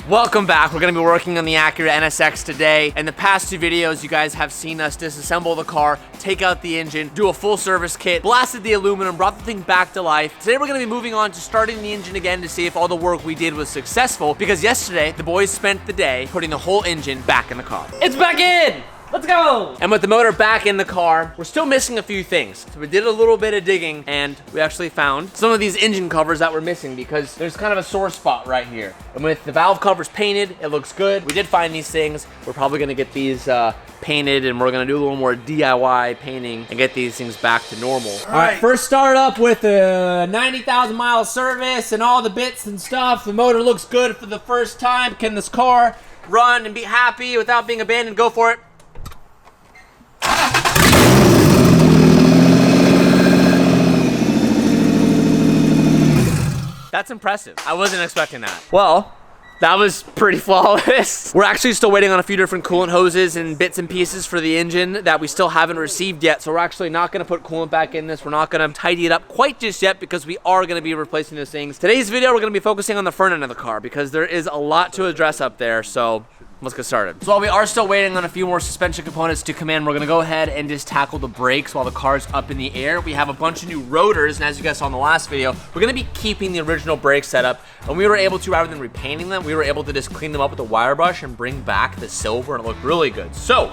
Welcome back. We're gonna be working on the Acura NSX today. In the past two videos, you guys have seen us disassemble the car, take out the engine, do a full service kit, blasted the aluminum, brought the thing back to life. Today we're gonna be moving on to starting the engine again to see if all the work we did was successful, because yesterday, the boys spent the day putting the whole engine back in the car. It's back in! Let's go! And with the motor back in the car, we're still missing a few things. So we did a little bit of digging and we actually found some of these engine covers that were missing because there's kind of a sore spot right here. And with the valve covers painted, it looks good. We did find these things. We're probably gonna get these painted and we're gonna do a little more DIY painting and get these things back to normal. All right, first start up with a 90,000 mile service and all the bits and stuff. The motor looks good for the first time. Can this car run and be happy without being abandoned? Go for it. That's impressive. I wasn't expecting that. Well, that was pretty flawless. We're actually still waiting on a few different coolant hoses and bits and pieces for the engine that we still haven't received yet. So we're actually not gonna put coolant back in this. We're not gonna tidy it up quite just yet because we are gonna be replacing those things. Today's video, we're gonna be focusing on the front end of the car because there is a lot to address up there. So let's get started. So while we are still waiting on a few more suspension components to come in, we're gonna go ahead and just tackle the brakes while the car's up in the air. We have a bunch of new rotors, and as you guys saw in the last video, we're gonna be keeping the original brake setup. And we were able to, rather than repainting them, we were able to just clean them up with a wire brush and bring back the silver, and it looked really good. So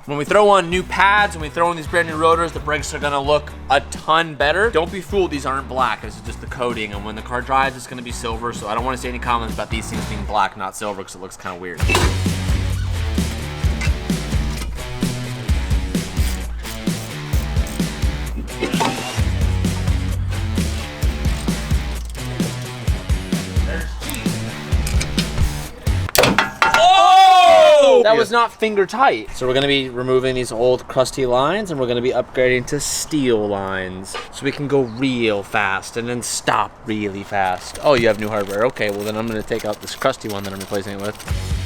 when we throw on new pads and we throw in these brand new rotors, the brakes are gonna look a ton better. Don't be fooled, these aren't black, this is just the coating, and when the car drives, it's gonna be silver, so I don't wanna see any comments about these things being black, not silver, because it looks kind of weird. That was not finger tight. So we're gonna be removing these old crusty lines and we're gonna be upgrading to steel lines so we can go real fast and then stop really fast. Oh, you have new hardware. Okay, well then I'm gonna take out this crusty one that I'm replacing it with.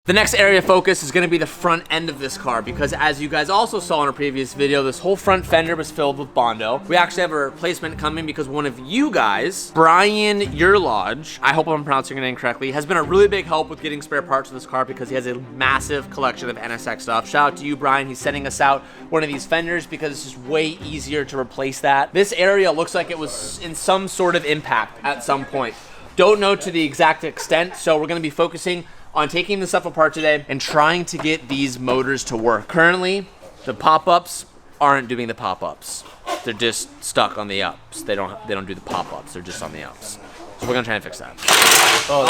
The next area of focus is gonna be the front end of this car because as you guys also saw in a previous video, this whole front fender was filled with Bondo. We actually have a replacement coming because one of you guys, Brian Urlodge, I hope I'm pronouncing your name correctly, has been a really big help with getting spare parts for this car because he has a massive collection of NSX stuff. Shout out to you, Brian. He's sending us out one of these fenders because it's just way easier to replace that. This area looks like it was in some sort of impact at some point. Don't know to the exact extent, so we're gonna be focusing on taking this stuff apart today and trying to get these motors to work. Currently, the pop-ups aren't doing the pop-ups. They're just stuck on the ups. They don't do the pop-ups. They're just on the ups. So we're gonna try and fix that. Oh,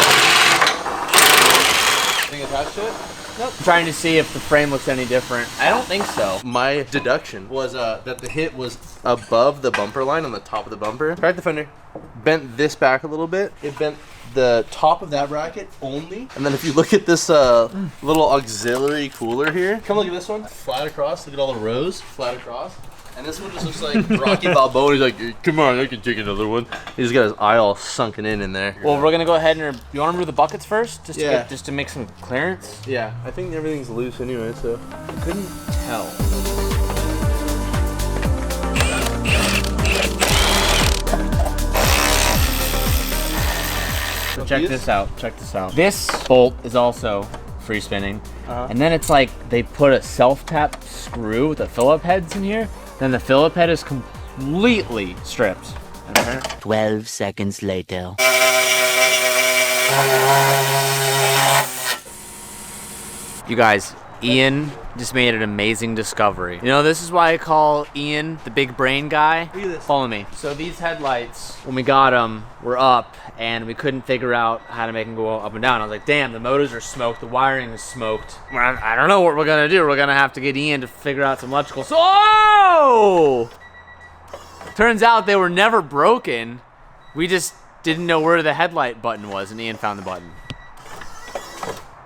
thing attached to it? Nope. I'm trying to see if the frame looks any different. I don't think so. My deduction was that the hit was above the bumper line on the top of the bumper. Cracked the fender, bent this back a little bit. It bent the top of that bracket only. And then if you look at this little auxiliary cooler here, come look at this one. Flat across, look at all the rows, flat across. And this one just looks like Rocky Balboa. He's like, come on, I can take another one. He's got his eye all sunken in there. Well, we're gonna go ahead and, you wanna remove the buckets first? Just to make some clearance? Yeah, I think everything's loose anyway, so. I couldn't tell. So check this out. This bolt is also free spinning. And then it's like they put a self-tap screw with the Phillip heads in here. Then the Phillip head is completely stripped. 12 seconds later. You guys, Ian just made an amazing discovery. You know, this is why I call Ian the big brain guy. Look at this. Follow me. So these headlights, when we got them, were up and we couldn't figure out how to make them go up and down. I was like, damn, the motors are smoked, the wiring is smoked. I don't know what we're gonna do. We're gonna have to get Ian to figure out some electrical. So, oh! Turns out they were never broken. We just didn't know where the headlight button was and Ian found the button.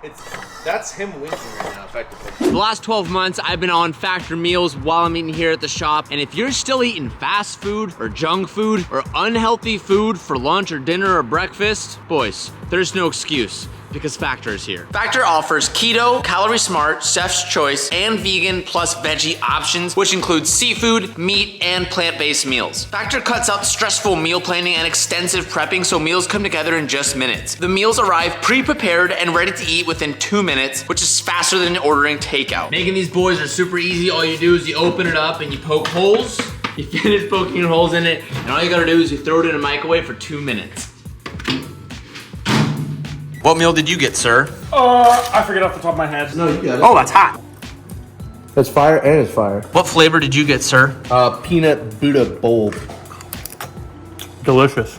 It's That's him winking right now, effectively. The last 12 months, I've been on Factor meals while I'm eating here at the shop. And if you're still eating fast food or junk food or unhealthy food for lunch or dinner or breakfast, boys, there's no excuse, because Factor is here. Factor offers keto, calorie smart, chef's choice, and vegan plus veggie options, which include seafood, meat, and plant-based meals. Factor cuts out stressful meal planning and extensive prepping, so meals come together in just minutes. The meals arrive pre-prepared and ready to eat within 2 minutes, which is faster than ordering takeout. Making these boys are super easy. All you do is you open it up and you poke holes. You finish poking your holes in it, and all you gotta do is you throw it in a microwave for 2 minutes. What meal did you get, sir? I forget off the top of my head. No, you got it. Oh, that's hot. It's fire and it's fire. What flavor did you get, sir? Peanut Buddha bowl. Delicious.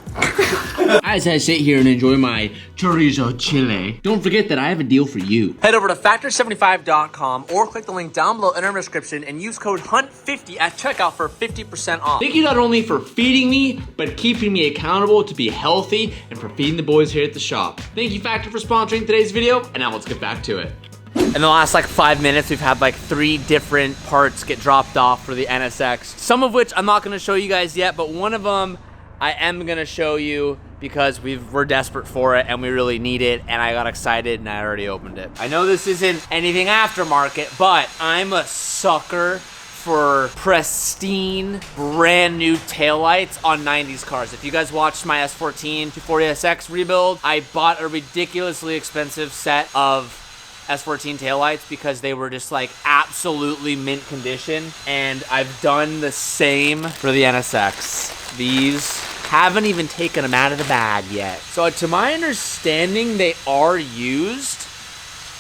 As I sit here and enjoy my chorizo chile, don't forget that I have a deal for you. Head over to factor75.com or click the link down below in our description and use code HUNT50 at checkout for 50% off. Thank you not only for feeding me, but keeping me accountable to be healthy and for feeding the boys here at the shop. Thank you, Factor, for sponsoring today's video, and now let's get back to it. In the last like 5 minutes, we've had like 3 different parts get dropped off for the NSX. Some of which I'm not gonna show you guys yet, but one of them I am gonna show you because we're desperate for it and we really need it, and I got excited and I already opened it. I know this isn't anything aftermarket, but I'm a sucker for pristine, brand new taillights on 90s cars. If you guys watched my S14 240SX rebuild, I bought a ridiculously expensive set of S14 taillights because they were just like absolutely mint condition, and I've done the same for the NSX. These haven't even taken them out of the bag yet. So to my understanding, they are used.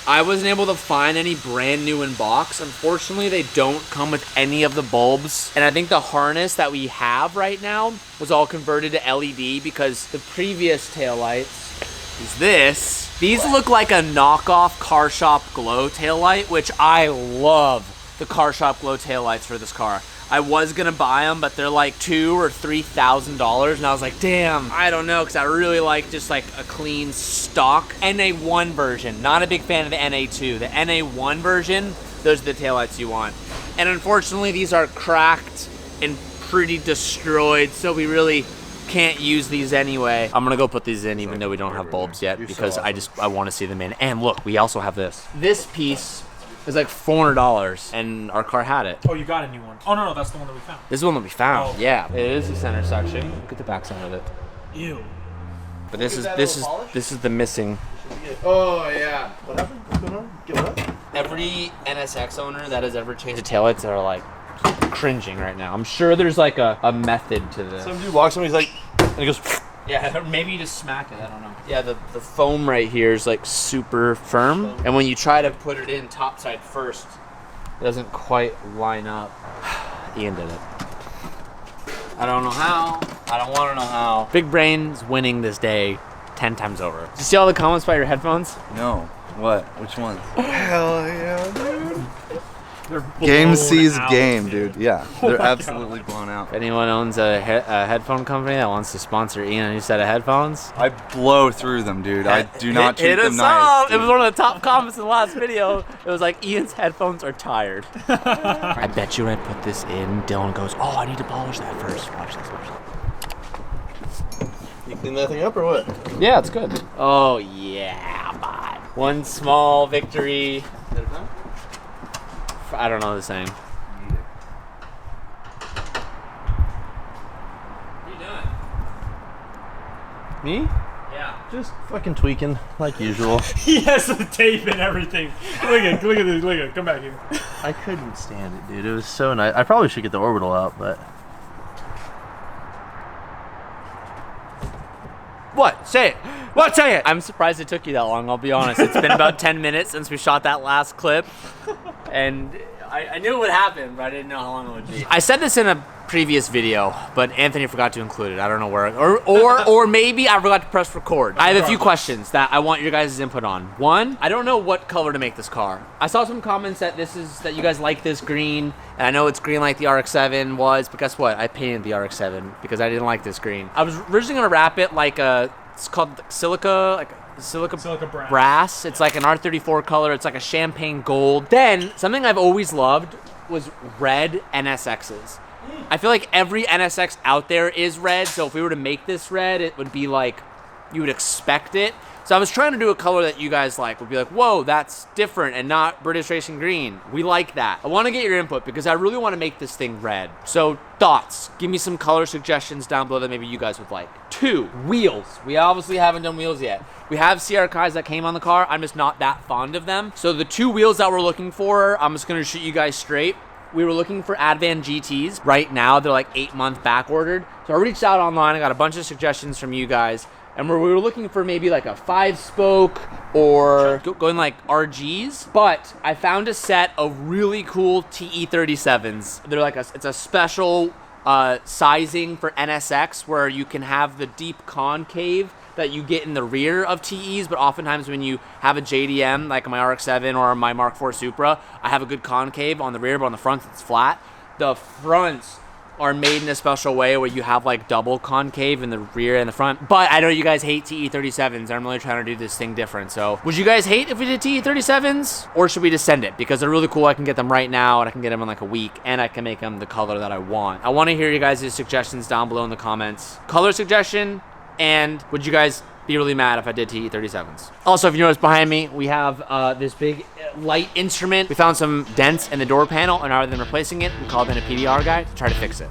I wasn't able to find any brand new in box. Unfortunately, they don't come with any of the bulbs. And I think the harness that we have right now was all converted to LED because the previous taillights is this. These look like a knockoff Car Shop Glow taillight, which I love the Car Shop Glow taillights for this car. I was gonna buy them, but they're like $2,000 or $3,000, and I was like, damn, I don't know, because I really like just like a clean stock NA1 version. Not a big fan of the NA2. The NA1 version, those are the taillights you want. And unfortunately, these are cracked and pretty destroyed, so we really can't use these anyway. I'm gonna go put these in even though we don't have bulbs yet because I want to see them in. And look, we also have this. This piece is like $400 and our car had it. Oh, you got a new one. Oh, no, that's the one that we found. This is the one that we found. Oh. Yeah, it is the center section. Look at the back side of it. Ew. But this is the missing. Oh yeah. What happened? What's going on? Get what? Every NSX owner that has ever changed the taillights are like cringing right now. I'm sure there's like a method to this. Some dude walks in, he's like, and he goes. Yeah, or maybe you just smack it, I don't know. Yeah, the foam right here is like super firm, and when you try to put it in topside first, it doesn't quite line up. Ian did it. I don't know how. I don't want to know how. Big Brain's winning this day 10 times over. Did you see all the comments about your headphones? No. What? Which ones? Hell yeah, dude. Game sees game, dude. Yeah, they're absolutely blown out. If anyone owns a headphone company that wants to sponsor Ian a new set of headphones, I blow through them, dude. I do not treat hit them us nice. up. It was one of the top comments in the last video. It was like, Ian's headphones are tired. I bet you when I put this in, Dylan goes, oh, I need to polish that first. Watch this, watch this. You clean that thing up or what? Yeah, it's good. Oh, yeah, bud. One small victory. I don't know the saying. What are you doing? Me? Yeah. Just fucking tweaking like usual. He has the tape and everything. Look at this. Look at it. Come back here. I couldn't stand it, dude. It was so nice. I probably should get the orbital out, but. What? Say it. What? Say it. I'm surprised it took you that long, I'll be honest. It's been about 10 minutes since we shot that last clip. And I knew it would happen, but I didn't know how long it would be. I said this in a previous video, but Anthony forgot to include it. I don't know where. Or maybe I forgot to press record. I have a few questions that I want your guys' input on. One, I don't know what color to make this car. I saw some comments that that you guys like this green, and I know it's green like the RX-7 was, but guess what? I painted the RX-7 because I didn't like this green. I was originally gonna wrap it like it's called silica, like Silica brass. It's like an R34 color. It's like a champagne gold. Then, something I've always loved was red NSXs. I feel like every NSX out there is red, so if we were to make this red, it would be like, you would expect it. So I was trying to do a color that you guys like, would be like, whoa, that's different and not British Racing Green. We like that. I want to get your input because I really want to make this thing red. So thoughts, give me some color suggestions down below that maybe you guys would like. 2, wheels. We obviously haven't done wheels yet. We have CR Kais that came on the car. I'm just not that fond of them. So the 2 wheels that we're looking for, I'm just going to shoot you guys straight. We were looking for Advan GTs. Right now, they're like 8-month back ordered. So I reached out online. I got a bunch of suggestions from you guys. And we were looking for maybe like a 5-spoke or going like RGs. But I found a set of really cool TE37s. They're like it's a special sizing for NSX where you can have the deep concave that you get in the rear of TEs, but oftentimes when you have a JDM, like my RX-7 or my Mark IV Supra, I have a good concave on the rear, but on the front it's flat. The fronts are made in a special way where you have like double concave in the rear and the front. But I know you guys hate TE37s. I'm really trying to do this thing different. So would you guys hate if we did TE37s, or should we just send it? Because they're really cool. I can get them right now and I can get them in like a week and I can make them the color that I want. I want to hear you guys' suggestions down below in the comments. Color suggestion, and would you guys be really mad if I did TE37s? Also, if you notice behind me, we have this big light instrument. We found some dents in the door panel, and rather than replacing it, we called in a PDR guy to try to fix it.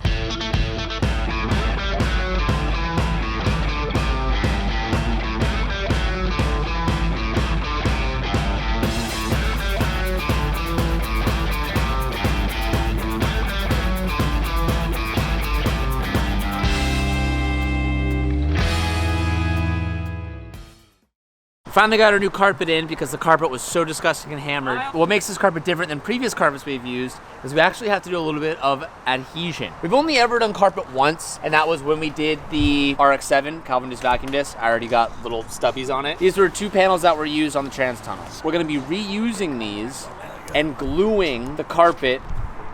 Finally got our new carpet in because the carpet was so disgusting and hammered. What makes this carpet different than previous carpets we've used is we actually have to do a little bit of adhesion. We've only ever done carpet once, and that was when we did the RX-7 Calvin-induced vacuum disc. I already got little stubbies on it. These were 2 panels that were used on the trans tunnels. We're gonna be reusing these and gluing the carpet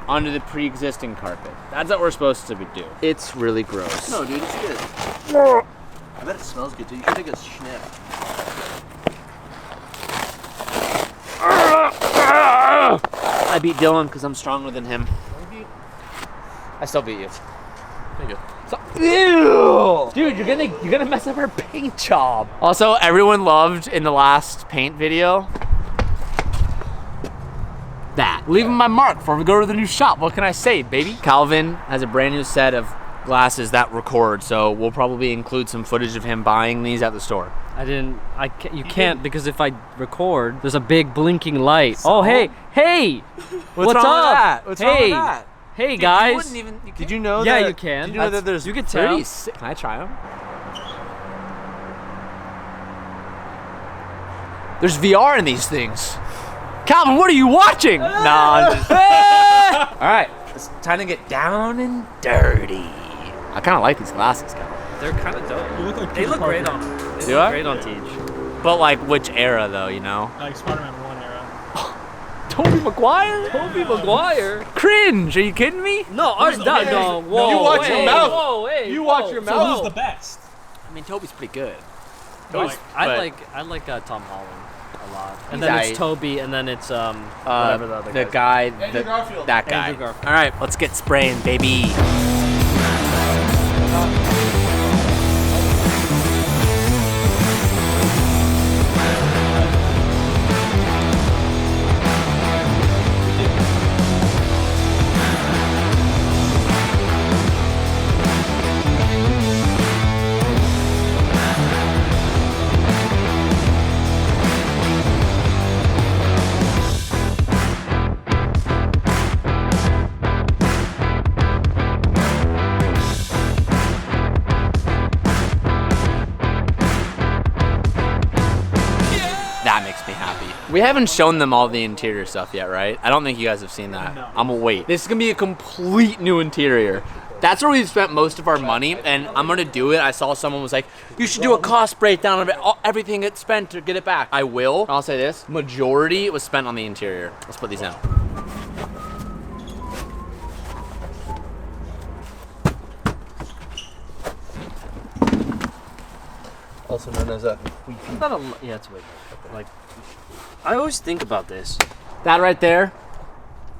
onto the pre-existing carpet. That's what we're supposed to do. It's really gross. No, dude, it's good. I bet it smells good too. You should take a sniff. I beat Dylan because I'm stronger than him. I still beat you. Thank you. Ew! Dude, you're gonna mess up our paint job. Also, everyone loved in the last paint video that. Leaving my mark before we go to the new shop. What can I say, baby? Calvin has a brand new set of glasses that record, so we'll probably include some footage of him buying these at the store. You can't because if I record, there's a big blinking light. So? Oh, hey! What's wrong up? With that? What's wrong with that? Hey, Dude, guys. Did you know yeah, that? you can. Did you know that there's you can tell. Can I try them? There's VR in these things. Calvin, what are you watching? Nah. All right, it's time to get down and dirty. I kind of like these glasses, Calvin. They're kind of dope. You look like They Peter look great Parker. on. They Do look I? great on Teach. But like, which era though? You know? Like Spider-Man 1 era. Tobey Maguire? Tobey Maguire. Cringe. Are you kidding me? No, Who's the best? no. Whoa, You watch hey, your mouth. Whoa, hey, You watch whoa. your So mouth. who's the best? I mean, Toby's pretty good. Like, I But- like Tom Holland a lot. He's And then aight. it's Toby, and then it's whatever the other the guy's guy, Andrew Garfield. that guy. Andrew Garfield. All right, let's get spraying, baby. That makes me happy. We haven't shown them all the interior stuff yet, right? I don't think you guys have seen that. No. I'm gonna wait. This is gonna be a complete new interior. That's where we've spent most of our money, and I'm gonna do it. I saw someone was like, you should do a cost breakdown of it, everything it's spent to get it back. I will. I'll say this, majority was spent on the interior. Let's put these in. also known as a It's not a, yeah, it's way. Like, I always think about this. That right there,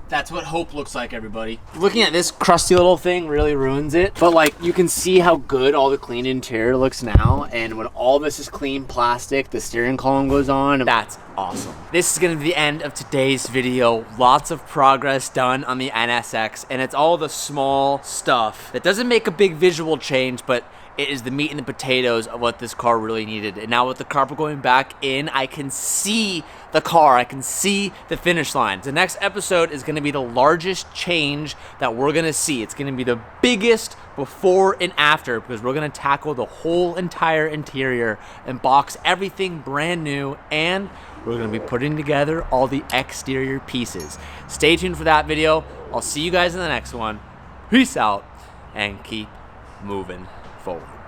that's what hope looks like, everybody. Looking at this crusty little thing really ruins it, but like you can see how good all the clean interior looks now, and when all this is clean plastic, the steering column goes on, that's awesome. This is gonna be the end of today's video. Lots of progress done on the NSX, and it's all the small stuff that doesn't make a big visual change, but it is the meat and the potatoes of what this car really needed. And now with the carpet going back in, I can see the car. I can see the finish line. The next episode is gonna be the largest change that we're gonna see. It's gonna be the biggest before and after, because we're gonna tackle the whole entire interior and box everything brand new, and we're gonna be putting together all the exterior pieces. Stay tuned for that video. I'll see you guys in the next one. Peace out, and keep moving forward.